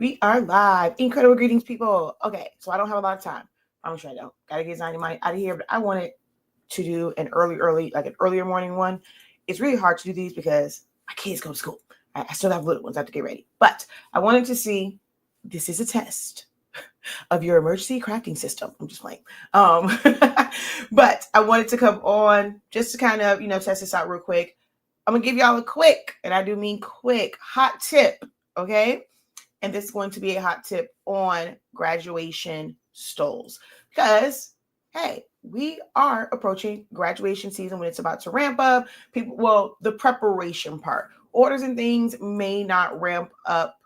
We are live. Incredible greetings, people. Okay, so I don't have a lot of time. I'm sure I don't. Gotta get Ziny Money out of here, but I wanted to do an earlier morning one. It's really hard to do these because my kids go to school. I still have little ones. I have to get ready. But I wanted to see, this is a test of your emergency crafting system. I'm just playing. But I wanted to come on just to kind of, test this out real quick. I'm going to give y'all a quick, and I do mean quick, hot tip, okay? And this is going to be a hot tip on graduation stoles because, hey, we are approaching graduation season when it's about to ramp up. The preparation part, orders and things may not ramp up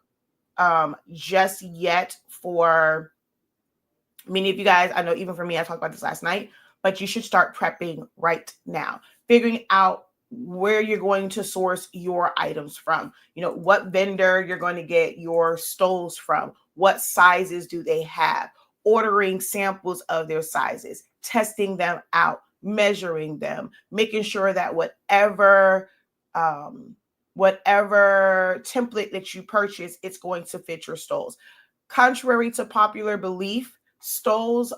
just yet for many of you guys. I know even for me, I talked about this last night, but you should start prepping right now, figuring out where you're going to source your items from, what vendor you're going to get your stoles from, what sizes do they have, ordering samples of their sizes, testing them out, measuring them, making sure that whatever template that you purchase, it's going to fit your stoles. Contrary to popular belief, stoles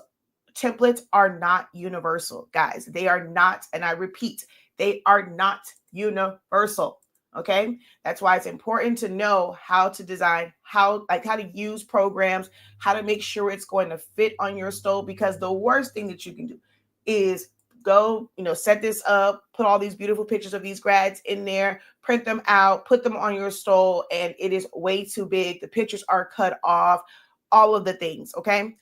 templates are not universal, guys. They are not, and I repeat, they are not universal. Okay. That's why it's important to know how to design, how to use programs, how to make sure it's going to fit on your stole, because the worst thing that you can do is go, set this up, put all these beautiful pictures of these grads in there, print them out, put them on your stole, and it is way too big. The pictures are cut off, all of the things. Okay.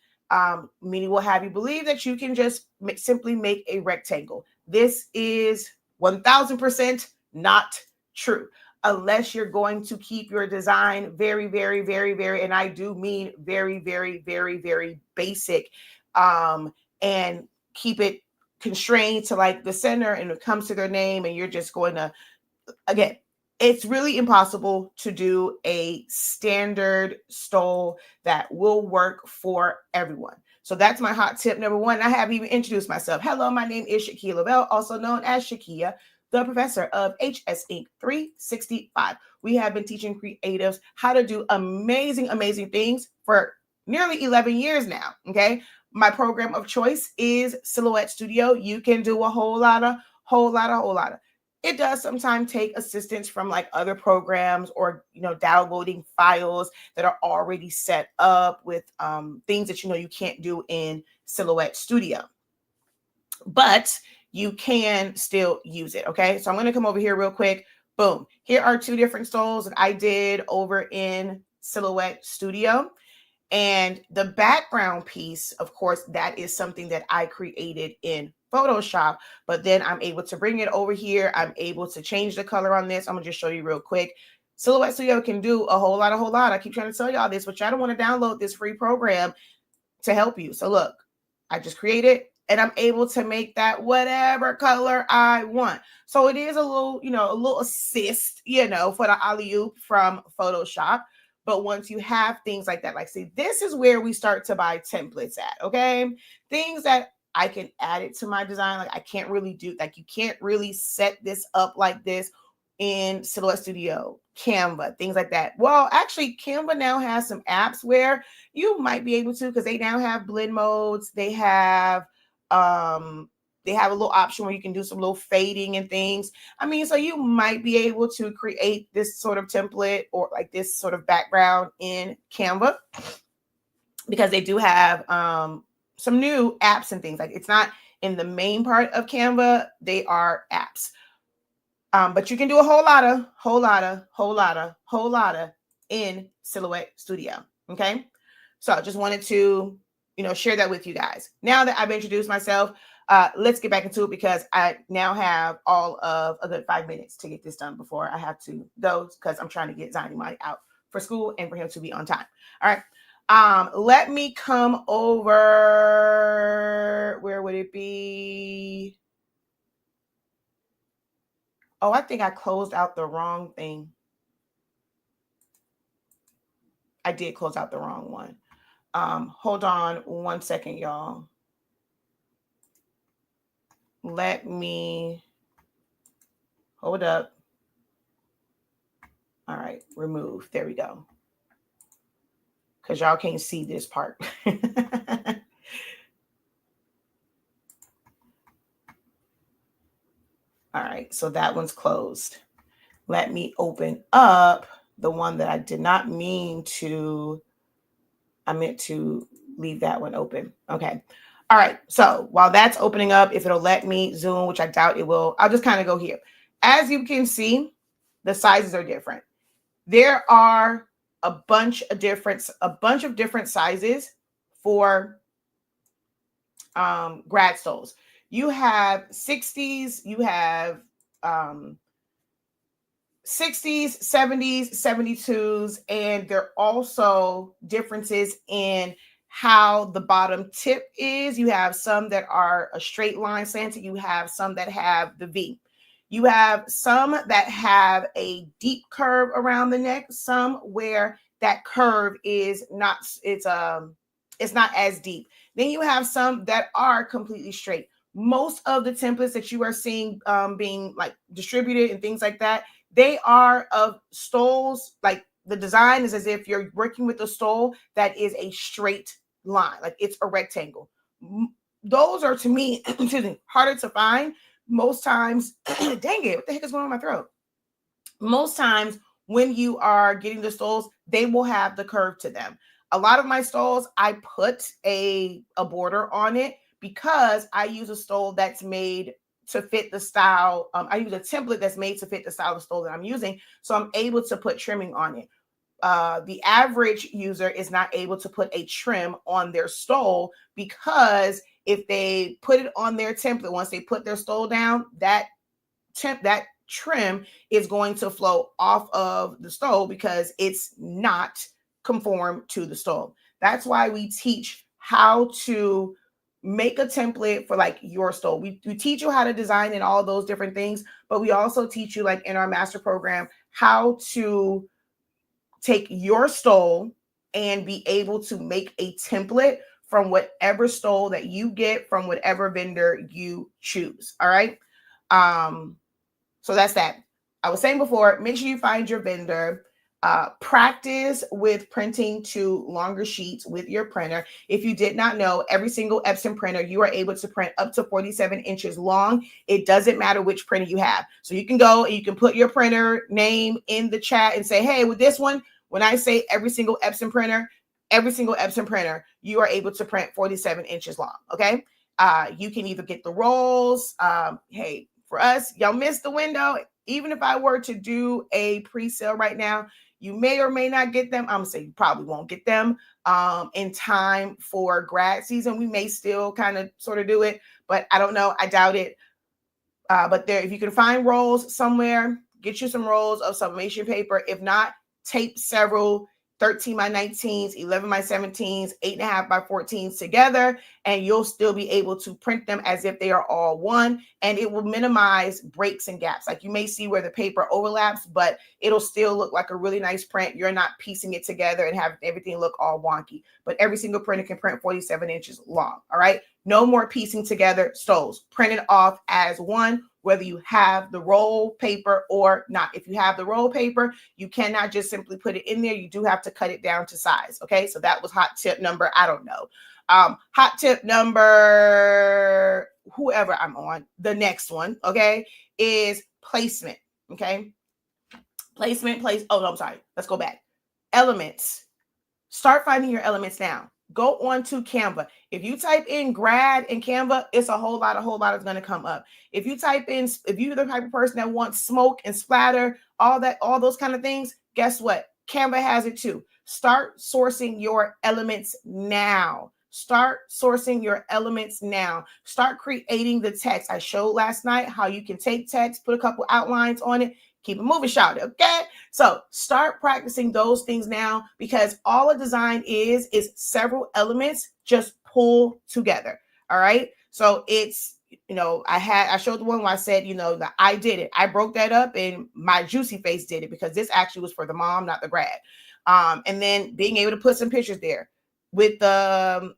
Meaning will have you believe that you can just simply make a rectangle. This is 1000% not true, unless you're going to keep your design very, very, very, very, and I do mean very, very, very, very basic, and keep it constrained to like the center, and it comes to their name, and you're just going to, again, it's really impossible to do a standard stole that will work for everyone. So that's my hot tip number one. I haven't even introduced myself. Hello, my name is Shakia Lavelle, also known as Shakia, the professor of HS Inc. 365. We have been teaching creatives how to do amazing, amazing things for nearly 11 years now. Okay. My program of choice is Silhouette Studio. You can do a whole lot of. It does sometimes take assistance from like other programs, or, downloading files that are already set up with things that, you can't do in Silhouette Studio, but you can still use it. Okay. So I'm going to come over here real quick. Boom. Here are two different stoles that I did over in Silhouette Studio. And the background piece, of course, that is something that I created in Photoshop, but then I'm able to bring it over here. I'm able to change the color on this. I'm gonna just show you real quick. Silhouette Studio can do a whole lot. I keep trying to tell y'all this, but y'all don't want to download this free program to help you. So look, I just created, and I'm able to make that whatever color I want. So it is a little assist, for the alley-oop from Photoshop. But once you have things like that, like, see, this is where we start to buy templates at, okay? Things that I can add it to my design. Like, I can't really do, like, you can't really set this up like this in Silhouette Studio, Canva, things like that. Well, actually, Canva now has some apps where you might be able to, because they now have blend modes. They have a little option where you can do some little fading and things. I mean, so you might be able to create this sort of template or like this sort of background in Canva, because they do have some new apps and things. Like, it's not in the main part of Canva, they are apps. But you can do a whole lot of in Silhouette Studio. Okay. So I just wanted to, share that with you guys. Now that I've introduced myself, let's get back into it, because I now have all of a good 5 minutes to get this done before I have to go, because I'm trying to get Ziny Money out for school and for him to be on time. All right. Let me come over. Where would it be? Oh, I think I closed out the wrong thing. I did close out the wrong one. Hold on 1 second, y'all. Let me hold up. All right, remove. There we go. because y'all can't see this part. All right, so that one's closed. Let me open up the one that I did not mean to. I meant to leave that one open. Okay. All right. So while that's opening up, if it'll let me zoom, which I doubt it will, I'll just kind of go here. As you can see, the sizes are different. There are a bunch of different sizes for grad stoles. You have 60s, you have 60s, 70s, 72s, and there are also differences in how the bottom tip is. You have some that are a straight line slanted. You have some that have the V. You have some that have a deep curve around the neck, some where that curve is not, it's not as deep. Then you have some that are completely straight. Most of the templates that you are seeing being like distributed and things like that, they are of stoles. Like the design is as if you're working with a stole that is a straight line, like it's a rectangle. Those are, to me, excuse me, harder to find. Most times, dang it, what the heck is going on in my throat? Most times when you are getting the stoles, they will have the curve to them. A lot of my stoles, I put a border on it because I use a stole that's made to fit the style. I use a template that's made to fit the style of stole that I'm using. So I'm able to put trimming on it. The average user is not able to put a trim on their stole because if they put it on their template, once they put their stole down, that trim is going to flow off of the stole because it's not conform to the stole. That's why we teach how to make a template for like your stole. We teach you how to design and all those different things, but we also teach you, like in our master program, how to take your stole and be able to make a template from whatever stole that you get from whatever vendor you choose. All right. So that's that. I was saying before, make sure you find your vendor. Practice with printing to longer sheets with your printer. If you did not know, every single Epson printer, you are able to print up to 47 inches long. It doesn't matter which printer you have. So you can go and you can put your printer name in the chat and say, hey, with this one, when I say every single Epson printer, you are able to print 47 inches long. Okay. You can either get the rolls. Hey, for us, y'all missed the window. Even if I were to do a pre-sale right now, you may or may not get them. I'm gonna say you probably won't get them in time for grad season. We may still kind of sort of do it, but I don't know. I doubt it. But there, if you can find rolls somewhere, get you some rolls of sublimation paper. If not, tape several 13 by 19s, 11 by 17s, 8.5 by 14s together, and you'll still be able to print them as if they are all one, and it will minimize breaks and gaps. Like you may see where the paper overlaps, but it'll still look like a really nice print. You're not piecing it together and having everything look all wonky, but every single printer can print 47 inches long. All right. No more piecing together stoles. Print it off as one, whether you have the roll paper or not. If you have the roll paper, you cannot just simply put it in there. You do have to cut it down to size. Okay, so that was hot tip number, I don't know. Hot tip number, whoever I'm on, the next one, okay, is placement. Okay, placement, oh no, I'm sorry. Let's go back. Elements. Start finding your elements now. Go on to Canva. If you type in grad in Canva, it's a whole lot is going to come up. If you type in, if you're the type of person that wants smoke and splatter, all those kind of things, guess what? Canva has it too. Start sourcing your elements now. Start sourcing your elements now. Start creating the text. I showed last night how you can take text, put a couple outlines on it, keep it moving, shout it, okay? So start practicing those things now, because all a design is several elements just pull together, all right? So it's, I showed the one where I said, that I did it. I broke that up and my juicy face did it, because this actually was for the mom, not the grad. And then being able to put some pictures there with the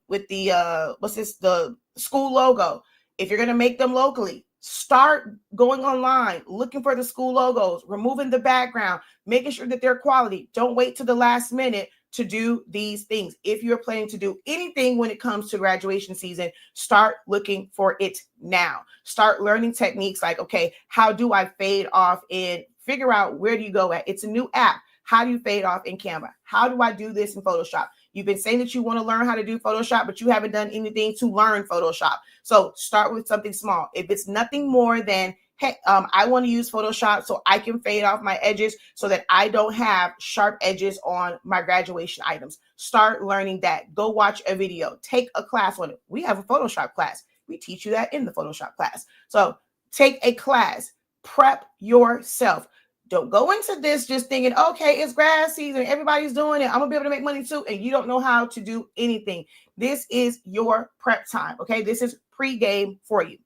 school logo. If you're going to make them locally, start going online, looking for the school logos, removing the background, making sure that they're quality. Don't wait to the last minute. to do these things. If you're planning to do anything when it comes to graduation season, start looking for it now. Start learning techniques like, okay, how do I fade off and figure out where do you go at? It's a new app. How do you fade off in Canva? How do I do this in Photoshop? You've been saying that you want to learn how to do Photoshop, but you haven't done anything to learn Photoshop. So start with something small. If it's nothing more than, hey, I want to use Photoshop so I can fade off my edges so that I don't have sharp edges on my graduation items. Start learning that. Go watch a video. Take a class on it. We have a Photoshop class. We teach you that in the Photoshop class. So take a class. Prep yourself. Don't go into this just thinking, okay, it's grad season. Everybody's doing it. I'm going to be able to make money too. And you don't know how to do anything. This is your prep time. Okay. This is pre-game for you.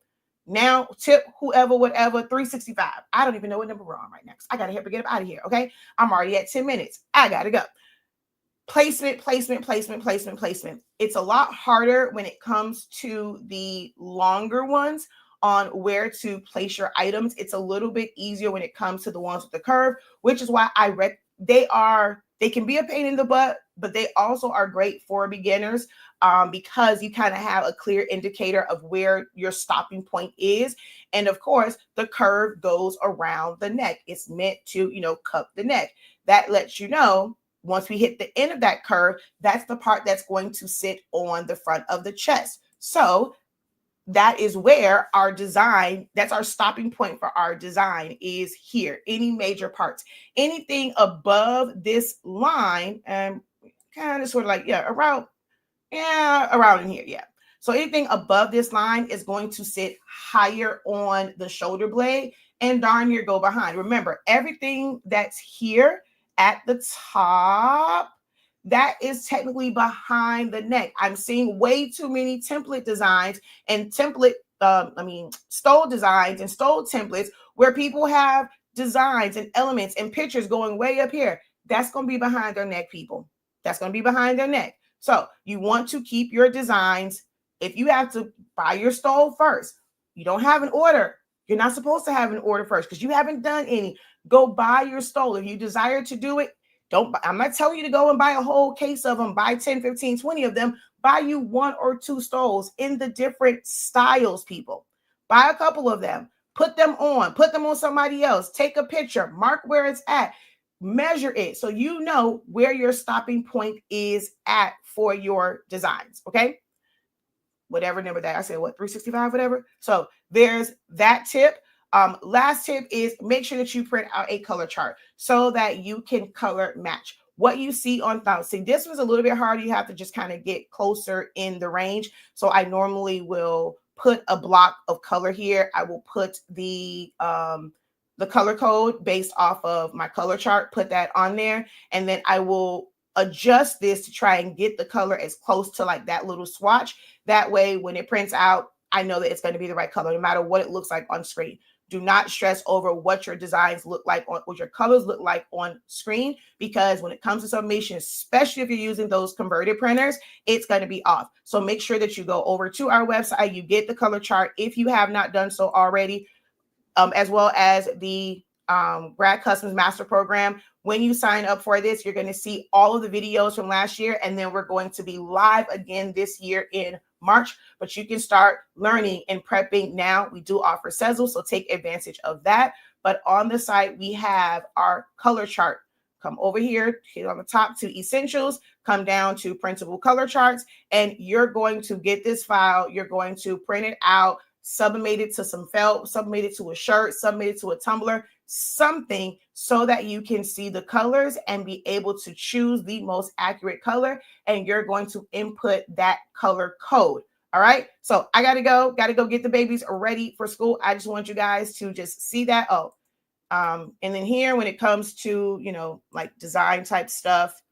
Now, tip whoever, whatever, 365. I don't even know what number we're on right now. I got to help get up out of here. Okay. I'm already at 10 minutes. I got to go. Placement. It's a lot harder when it comes to the longer ones on where to place your items. It's a little bit easier when it comes to the ones with the curve, which is why they can be a pain in the butt, but they also are great for beginners because you kind of have a clear indicator of where your stopping point is. And of course, the curve goes around the neck. It's meant to, cup the neck. That lets you know once we hit the end of that curve, that's the part that's going to sit on the front of the chest. So that is where our design, that's our stopping point for our design is here. Any major parts, anything above this line, and kind of sort of like, around in here. Yeah. So anything above this line is going to sit higher on the shoulder blade and darn near go behind. Remember, everything that's here at the top, that is technically behind the neck. I'm seeing way too many template designs and stole designs and stole templates where people have designs and elements and pictures going way up here. That's going to be behind their neck, people. That's going to be behind their neck. So you want to keep your designs. If you have to buy your stole first, you don't have an order. You're not supposed to have an order first because you haven't done any. Go buy your stole. If you desire to do it, I'm not telling you to go and buy a whole case of them, buy 10, 15, 20 of them. Buy you 1 or 2 stoles in the different styles, people. Buy a couple of them. Put them on somebody else. Take a picture. Mark where it's at. Measure it so you know where your stopping point is at for your designs, okay? Whatever number that I said, 365, whatever. So there's that tip. Last tip is make sure that you print out a color chart so that you can color match what you see on thoughts. See, this was a little bit harder. You have to just kind of get closer in the range. So I normally will put a block of color here. I will put the color code based off of my color chart, put that on there. And then I will adjust this to try and get the color as close to like that little swatch. That way, when it prints out, I know that it's going to be the right color, no matter what it looks like on screen. Do not stress over what your designs look like, what your colors look like on screen, because when it comes to sublimation, especially if you're using those converted printers, it's going to be off. So make sure that you go over to our website, you get the color chart if you have not done so already, as well as the Grad Customs Master Program. When you sign up for this, you're going to see all of the videos from last year, and then we're going to be live again this year in March, but you can start learning and prepping now. We do offer Sezzle, so take advantage of that. But on the site, we have our color chart. Come over here, hit on the top to Essentials, come down to Printable Color Charts, and you're going to get this file. You're going to print it out, sublimate it to some felt, sublimate it to a shirt, sublimate it to a tumbler, something so that you can see the colors and be able to choose the most accurate color, and you're going to input that color code. All right, so I gotta go get the babies ready for school. I just want you guys to just see that. And then here, when it comes to like design type stuff,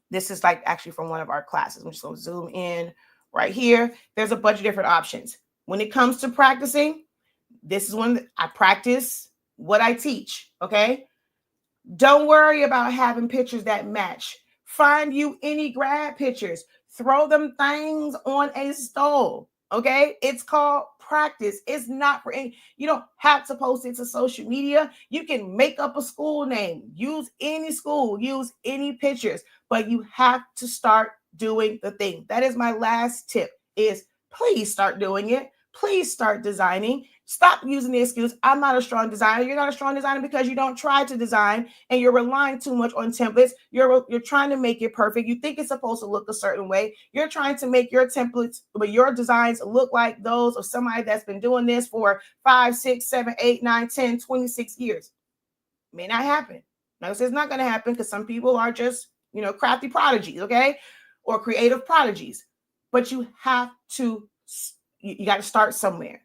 this is like actually from one of our classes. I'm just gonna zoom in right here. There's a bunch of different options. When it comes to practicing, this is when I practice what I teach, okay? Don't worry about having pictures that match. Find you any grad pictures. Throw them things on a stole, Okay, it's called practice. It's not for any, you don't have to post it to social media. You can make up a school name, use any school, use any pictures, but you have to start doing the thing. That is my last tip is please start doing it. Please start designing. Stop using the excuse, I'm not a strong designer. You're not a strong designer because you don't try to design and you're relying too much on templates. You're trying to make it perfect. You think it's supposed to look a certain way. You're trying to make your templates, but your designs look like those of somebody that's been doing this for 5, 6, 7, 8, 9, 10, 26 years. It may not happen. Now, this is not going to happen because some people are just, crafty prodigies, okay? Or creative prodigies. But you have to, you got to start somewhere.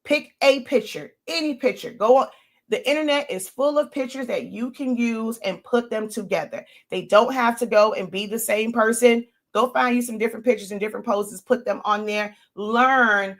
Pick a picture, any picture. Go on. The internet is full of pictures that you can use and put them together. They don't have to go and be the same person. Go find you some different pictures and different poses, put them on there. Learn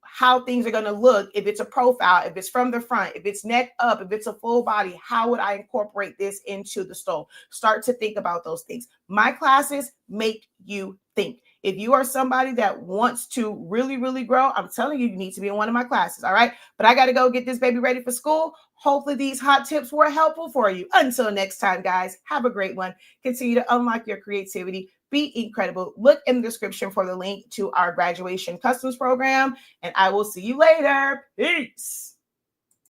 how things are going to look. If it's a profile, if it's from the front, if it's neck up, if it's a full body, how would I incorporate this into the stole? Start to think about those things. My classes make you think. If you are somebody that wants to really, really grow, I'm telling you, you need to be in one of my classes. All right. But I got to go get this baby ready for school. Hopefully these hot tips were helpful for you. Until next time, guys, have a great one. Continue to unlock your creativity. Be incredible. Look in the description for the link to our graduation customs program, and I will see you later. Peace.